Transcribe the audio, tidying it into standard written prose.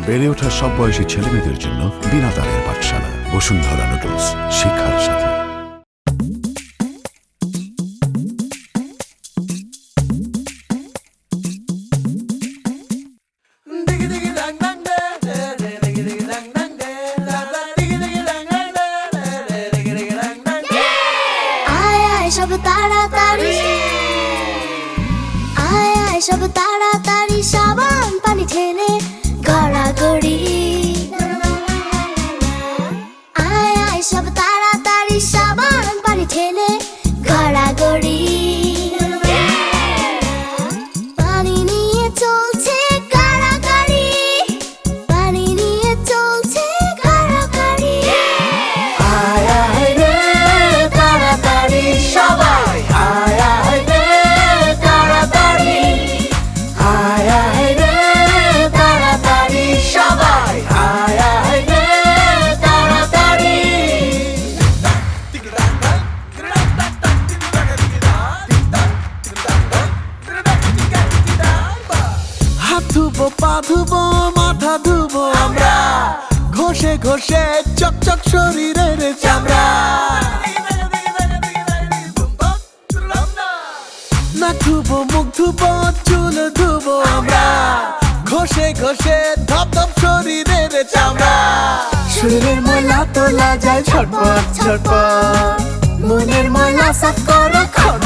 বেড়ে ওঠা সব বয়সী ছেলেমেয়েদের জন্য বিনা দ্বারের পাঠশালা বসুন্ধরা নুডলস, শিক্ষার সাথে। সব তাড়াতাড়ি আয় আয় সব তাড়াতাড়ি সাবান পানি ঢেলে গড়াগড়ি আয় আয় সব তাড়াতাড়ি সাবান পানি ঢেলে গড়াগড়ি পানি নিয়ে চলছে কাড়াকাড়ি পানি নিয়ে চলছে কাড়াকাড়ি আয় আয় রে তাড়াতাড়ি সবাই আয় আয় রে তাড়াতাড়ি আয় আয় রে তাড়াতাড়ি সবাই আয় আয় রে তাড়াতাড়ি হাত ধুবো পা ধুবো মাথা ধুবো আমরা ঘষে ঘষে চকচক শরীরের চামড়া নাক ধুবো মুখ ধুবো চুল ধুবো আমরা ঘষে ঘষে ধপ ধপ শরীরের চামড়া শরীরের ময়লা তোলা যায় ছটপট ছটপট মনের ময়লা সাফ করো খট